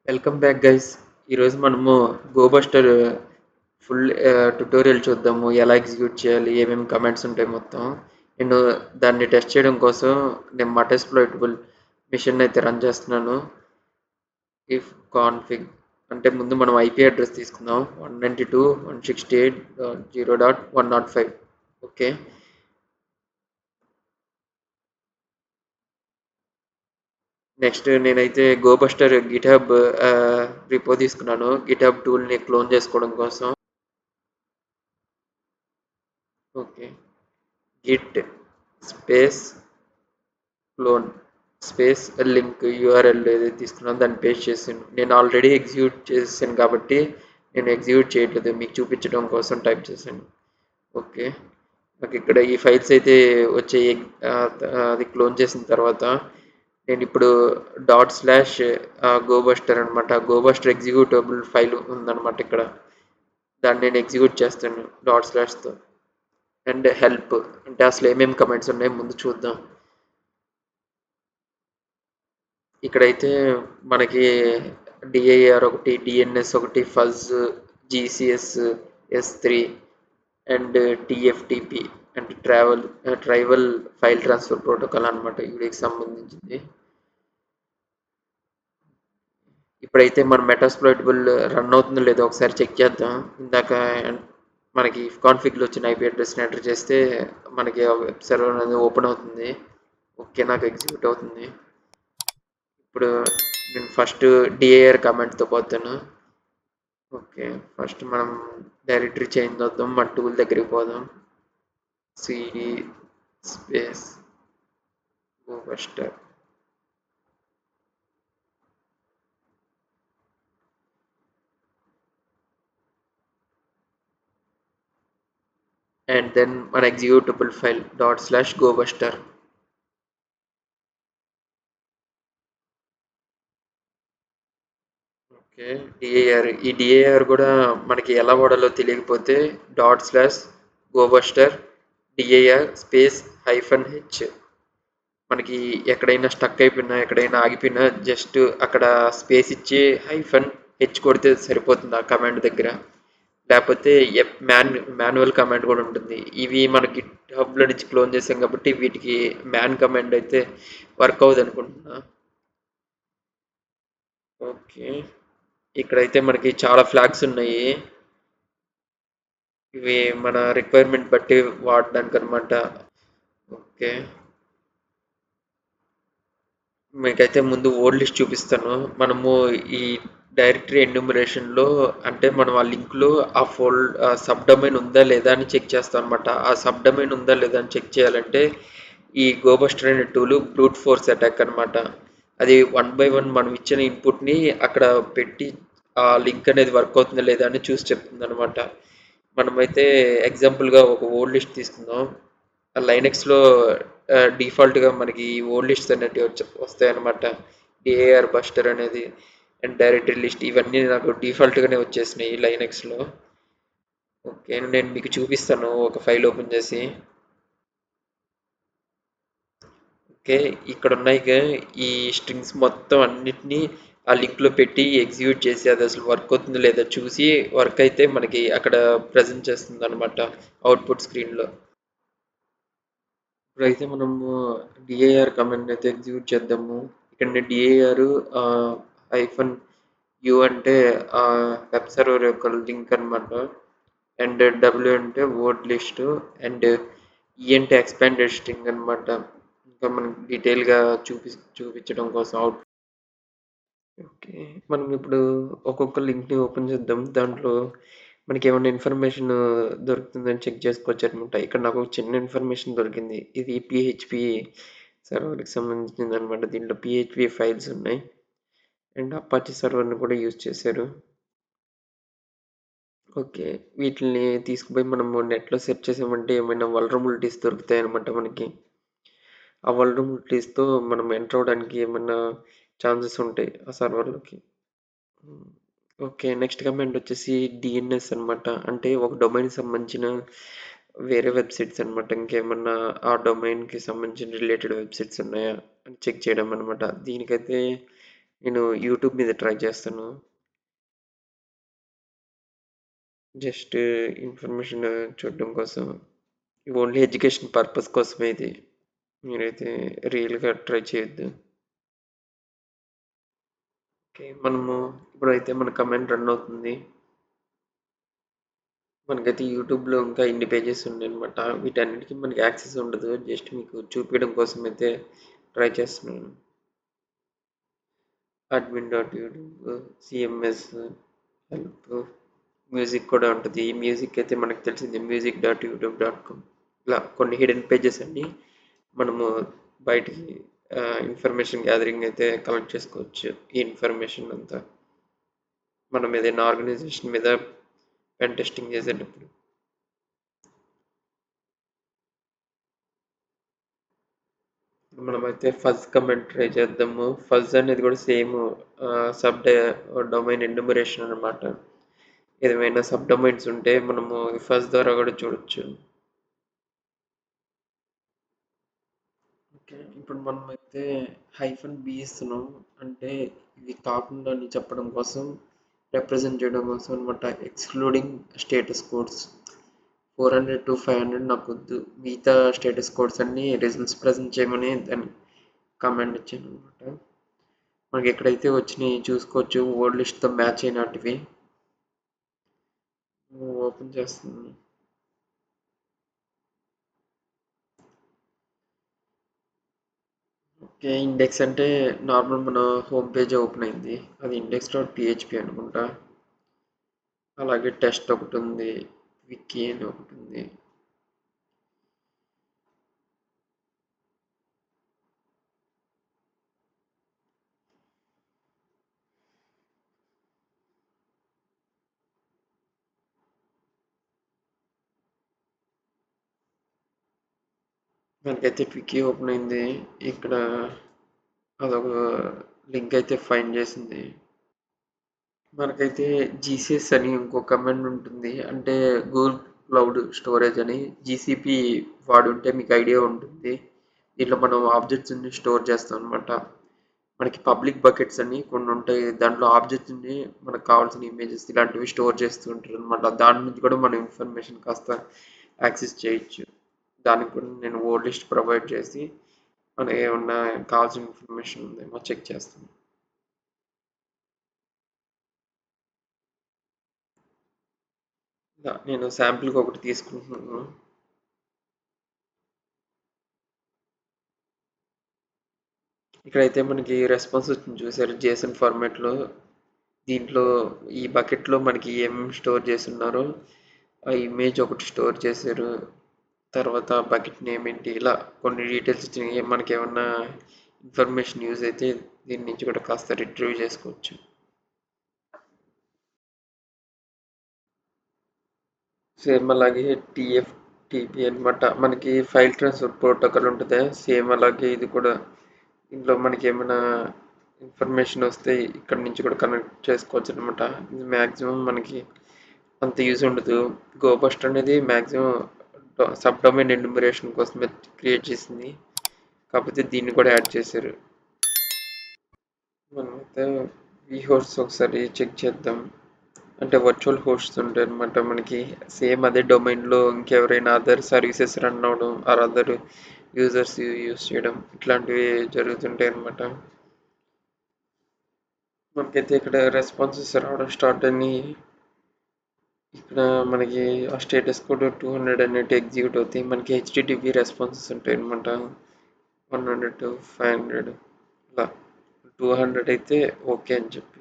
Welcome back guys. ఈరోజు మనము గోబస్టర్ full tutorial చూద్దాము. ఎలా ఎగ్జిక్యూట్ చేయాలి, ఏమేమి కమాండ్స్ ఉంటాయి మొత్తం. నేను దాన్ని టెస్ట్ చేయడం కోసం నేను మటెస్ప్లోయిటబుల్ మిషన్ అయితే రన్ చేస్తున్నాను. ఇఫ్ కాన్ఫిగ్ అంటే ముందు మనం ఐపీ అడ్రస్ తీసుకుందాం. 192.168.0.105. ఓకే, నెక్స్ట్ నేనైతే గోబస్టర్ గిట్హబ్ రిపో తీసుకున్నాను గిట్హబ్ టూల్ని క్లోన్ చేసుకోవడం కోసం. Okay, Git space clone space link URL ఏదైతే తీసుకున్నానో దాన్ని పేస్ట్ చేసాను. నేను ఆల్రెడీ ఎగ్జిక్యూట్ చేసాను కాబట్టి నేను ఎగ్జిక్యూట్ చేయట్లేదు, మీకు చూపించడం కోసం టైప్ చేశాను. ఓకే, నాకు ఇక్కడ ఈ ఫైల్స్ అయితే వచ్చాయి. అది క్లోన్ చేసిన తర్వాత నేను ఇప్పుడు డాట్ స్లాష్ గోబస్టర్ అనమాట, గోబస్టర్ ఎగ్జిక్యూటబుల్ ఫైల్ ఉందన్నమాట ఇక్కడ. దాన్ని నేను ఎగ్జిక్యూట్ చేస్తాను డాట్ స్లాష్తో. అండ్ హెల్ప్ అంటే అసలు ఏమేమి కమెంట్స్ ఉన్నాయో ముందు చూద్దాం. ఇక్కడైతే మనకి డిఐఆర్ ఒకటి, డిఎన్ఎస్ ఒకటి, ఫజ్, జీసీఎస్, ఎస్3 అండ్ టిఎఫ్టిపి అంటే ట్రైవల్ ఫైల్ ట్రాన్స్ఫర్ ప్రోటోకాల్ అనమాట, వీడికి సంబంధించింది. ఇప్పుడైతే మన మెటాస్ప్లోయిటబుల్ రన్ అవుతుందో లేదో ఒకసారి చెక్ చేద్దాం. ఇందాక మనకి కాన్ఫిగ్లో వచ్చిన ఐపీ అడ్రస్ని ఎంటర్ చేస్తే మనకి వెబ్ సర్వర్ అనేది ఓపెన్ అవుతుంది. ఓకే, నాకు ఎగ్జిక్యూట్ అవుతుంది. ఇప్పుడు నేను ఫస్ట్ డిఐఆర్ కమాండ్తో పోతాను. ఓకే, ఫస్ట్ మనం డైరెక్టరీ చేంజ్ అవుతాం, మన టూల్ దగ్గరికి పోదాం. CD space gobuster. And then మన executable file dot slash gobuster. Okay, DIR. ఈ డిఏఆర్ కూడా మనకి ఎలా వాడాలో తెలియకపోతే dot slash gobuster DIR space -h. మనకి ఎక్కడైనా స్టక్ అయిపోయినా, ఎక్కడైనా ఆగిపోయినా జస్ట్ అక్కడ స్పేస్ ఇచ్చి -h కొడితే సరిపోతుంది ఆ కమాండ్ దగ్గర. లేకపోతే మాన్యువల్ కమాండ్ కూడా ఉంటుంది. ఇవి మనకి హబ్లో నుంచి క్లోన్ చేసాం కాబట్టి వీటికి మ్యాన్ కమాండ్ అయితే వర్క్ అవ్వదు అనుకుంటున్నా. ఓకే, ఇక్కడైతే మనకి చాలా ఫ్లాగ్స్ ఉన్నాయి. ఇవి మన రిక్వైర్మెంట్ బట్టి వాడడానికి అనమాట. ఓకే, మీకైతే ముందు ఓల్డ్ లిస్ట్ చూపిస్తాను. మనము ఈ డైరెక్టరీ ఎన్యూమరేషన్లో అంటే మనం ఆ లింక్లో ఆ సబ్ డొమైన్ ఉందా లేదా అని చెక్ చేస్తాం అనమాట. ఆ సబ్ డొమైన్ ఉందా లేదా అని చెక్ చేయాలంటే ఈ గోబస్టర్ అనే టూల్ బ్రూట్ ఫోర్స్ అటాక్ అనమాట. అది 1 బై 1 మనం ఇచ్చిన ఇన్పుట్ని అక్కడ పెట్టి ఆ లింక్ అనేది వర్క్ అవుతుందా లేదా అని చూసి చెప్తుంది అనమాట. మనమైతే ఎగ్జాంపుల్గా ఒక ఓల్డ్ లిస్ట్ తీసుకుందాం. లైనెక్స్లో డిఫాల్ట్గా మనకి ఓల్డ్ లిస్ట్ అనేవి వస్తాయన్నమాట. డిఏఆర్ బస్టర్ అనేది అండ్ డైరెక్టరీ లిస్ట్ ఇవన్నీ నాకు డిఫాల్ట్గానే వచ్చేసినాయి లైనెక్స్లో. ఓకే, నేను మీకు చూపిస్తాను ఒక ఫైల్ ఓపెన్ చేసి. ఓకే, ఇక్కడ ఉన్నాయి ఈ స్ట్రింగ్స్ మొత్తం అన్నిటినీ ఆ లింక్లో పెట్టి ఎగ్జిక్యూట్ చేసి అది అసలు వర్క్ అవుతుందో లేదా చూసి వర్క్ అయితే మనకి అక్కడ ప్రజెంట్ చేస్తుంది అనమాట అవుట్పుట్ స్క్రీన్లో. ఇప్పుడైతే మనము డిఏఆర్ కమాండ్ అయితే ఎగ్జిక్యూట్ చేద్దాము. ఇక్కడ డిఏఆర్ -u అంటే వెబ్ సర్వర్ యొక్క లింక్ అనమాట. అండ్ డబ్ల్యూ అంటే వర్డ్ లిస్ట్ అండ్ ఈ అంటే ఎక్స్పాండెడ్ స్ట్రింగ్ అనమాట. ఇంకా మనకి డీటెయిల్గా చూపించడం కోసం అవుట్. ఓకే, మనం ఇప్పుడు ఒక్కొక్క లింక్ని ఓపెన్ చేద్దాం. దాంట్లో మనకి ఏమైనా ఇన్ఫర్మేషన్ దొరుకుతుందని చెక్ చేసుకోవచ్చు అనమాట. ఇక్కడ నాకు ఒక చిన్న ఇన్ఫర్మేషన్ దొరికింది. ఇది పిహెచ్పి సర్వర్కి సంబంధించింది అనమాట. దీంట్లో పిహెచ్పి ఫైల్స్ ఉన్నాయి అండ్ అపాచీ సర్వర్ని కూడా యూజ్ చేశారు. ఓకే, వీటిని తీసుకుపోయి మనము నెట్లో సెర్చ్ చేసామంటే ఏమైనా వల్నరబిలిటీస్ దొరుకుతాయి అనమాట మనకి. ఆ వల్నరబిలిటీస్తో మనం ఎంటర్ అవ్వడానికి ఏమైనా ఛాన్సెస్ ఉంటాయి ఆ సర్వర్లోకి. ఓకే, నెక్స్ట్ కమాండ్ వచ్చేసి డిఎన్ఎస్ అనమాట. అంటే ఒక డొమైన్కి సంబంధించిన వేరే వెబ్సైట్స్ అనమాట. ఇంకేమన్నా ఆ డొమైన్కి సంబంధించిన రిలేటెడ్ వెబ్సైట్స్ ఉన్నాయా అని చెక్ చేయడం అనమాట. దీనికైతే నేను యూట్యూబ్ మీద ట్రై చేస్తాను. జస్ట్ ఇన్ఫర్మేషన్ చూడడం కోసం. ఓన్లీ ఎడ్యుకేషన్ పర్పస్ కోసమే ఇది. మీరైతే రియల్‌గా ట్రై చేయొద్దు. ఓకే. మనము ఇప్పుడైతే మన కమాండ్ రన్ అవుతుంది. మనకైతే యూట్యూబ్‌లో ఇంకా ఇన్ని పేజెస్ ఉన్నాయన్నమాట. వీటన్నిటికి మనకి యాక్సెస్ ఉండదు. జస్ట్ మీకు చూపియడం కోసం అయితే ట్రై చేస్తున్నాను. Admin dot YouTube, CMS, help, music కూడా ఉంటది. ఈ మ్యూజిక్ అయితే మనకు తెలిసిందే music dot YouTube dot com. ఇలా కొన్ని హిడెన్ పేజెస్ అండి. మనము బయటికి ఇన్ఫర్మేషన్ గ్యాదరింగ్ అయితే కలెక్ట్ చేసుకోవచ్చు. ఈ ఇన్ఫర్మేషన్ అంతా మనం ఏదైనా ఆర్గనైజేషన్ మీద పెన్ టెస్టింగ్ చేసేటప్పుడు. మనమైతే ఫజ్ కమాండ్ ట్రై చేద్దాము. ఫజ్ అనేది కూడా సేమ్ సబ్ డొమైన్ ఎన్యూమరేషన్ అనమాట. ఏమైనా సబ్ డొమైన్స్ ఉంటే మనము ఫజ్ ద్వారా కూడా చూడొచ్చు. ఓకే. ఇప్పుడు మనమైతే హైఫన్ బి ఇస్తున్నాం. అంటే ఇవి కాకుండా అని చెప్పడం కోసం, రిప్రజెంట్ చేయడం కోసం అనమాట. ఎక్స్క్లూడింగ్ స్టేటస్ కోడ్స్ 400 టు 500 నాకొద్దు. మిగతా స్టేటస్ కోడ్స్ అన్నీ రిజల్ట్స్ ప్రజెంట్ చేయమని దాన్ని కమాండ్ ఇచ్చాను అనమాట. మనకి ఎక్కడైతే వచ్చినాయి చూసుకోవచ్చు. వర్డ్ లిస్ట్తో మ్యాచ్ అయినటివి ఓపెన్ చేస్తున్నాను. ఓకే. ఇండెక్స్ అంటే నార్మల్ మన హోమ్ పేజ్ ఓపెన్ అయింది. అది ఇండెక్స్ డాట్ పిహెచ్పి అనుకుంటా. అలాగే టెస్ట్ ఒకటి ఉంది, విక్కీ అని ఒకటి ఉంది. మనకైతే విక్కీ ఓపెన్ అయింది. ఇక్కడ అదొక లింక్ అయితే ఫైండ్ చేసింది. మనకైతే జీసీఎస్ అని ఇంకో కమాండ్ ఉంటుంది. అంటే గూగుల్ క్లౌడ్ స్టోరేజ్ అని జీసీపీ వాడుంటే మీకు ఐడియా ఉంటుంది. దీంట్లో మనం ఆబ్జెక్ట్స్ని స్టోర్ చేస్తాం అనమాట. మనకి పబ్లిక్ బకెట్స్ అని కొన్ని ఉంటాయి. దాంట్లో ఆబ్జెక్ట్స్ని మనకు కావాల్సిన ఇమేజెస్ ఇలాంటివి స్టోర్ చేస్తూ ఉంటారు అనమాట. దాని నుంచి కూడా మనం ఇన్ఫర్మేషన్ కాస్త యాక్సెస్ చేయొచ్చు. దానికి కూడా నేను వర్డ్ లిస్ట్ ప్రొవైడ్ చేసి మనకి ఏమన్నా కావాల్సిన ఇన్ఫర్మేషన్ ఉందేమో చెక్ చేస్తాను. నేను శాంపిల్కి ఒకటి తీసుకుంటున్నాను. ఇక్కడైతే మనకి రెస్పాన్స్ వచ్చింది చూసారు జేసన్ ఫార్మాట్లో. దీంట్లో ఈ బకెట్లో మనకి ఏం స్టోర్ చేస్తున్నారో ఆ ఇమేజ్ ఒకటి స్టోర్ చేశారు. తర్వాత బకెట్ నేమ్ ఏంటి ఇలా కొన్ని డీటెయిల్స్ ఇచ్చినాయి. మనకి ఏమన్నా ఇన్ఫర్మేషన్ యూజ్ అయితే దీని నుంచి కూడా కాస్త రిట్రీవ్ చేసుకోవచ్చు. సేమ్ అలాగే టీఎఫ్టీపీ అనమాట. మనకి ఫైల్ ట్రాన్స్ఫర్ ప్రోటోకాల్ ఉంటుంది. సేమ్ అలాగే ఇది కూడా ఇందులో మనకి ఏమైనా ఇన్ఫర్మేషన్ వస్తే ఇక్కడ నుంచి కూడా కనెక్ట్ చేసుకోవచ్చు అనమాట. ఇది మ్యాక్సిమం మనకి అంత యూజ్ ఉండదు. గోబస్ట్ అనేది మ్యాక్సిమం సబ్ డొమైన్ ఎన్యూమరేషన్ కోసమే క్రియేట్ చేసింది. కాకపోతే దీన్ని కూడా యాడ్ చేశారు. మనమైతే ఈ హోస్ట్ ఒకసారి చెక్ చేద్దాం. అంటే వర్చువల్ హోస్ట్స్ ఉంటాయి అనమాట మనకి. సేమ్ అదే డొమైన్లో ఇంకెవరైనా అదర్ సర్వీసెస్ రన్ అవ్వడం ఆర్ అదర్ యూజర్స్ యూజ్ చేయడం ఇట్లాంటివి జరుగుతుంటాయి అనమాట. మనకైతే ఇక్కడ రెస్పాన్సెస్ రావడం స్టార్ట్ అని ఇక్కడ మనకి ఆ స్టేటస్ కోడ్ 200 అన్నట్టు ఎగ్జిక్యూట్ అవుతాయి. మనకి హెచ్టిటిపి రెస్పాన్సెస్ ఉంటాయి అనమాట. 100 టు 500 ఇలా 200 అయితే ఓకే అని చెప్పి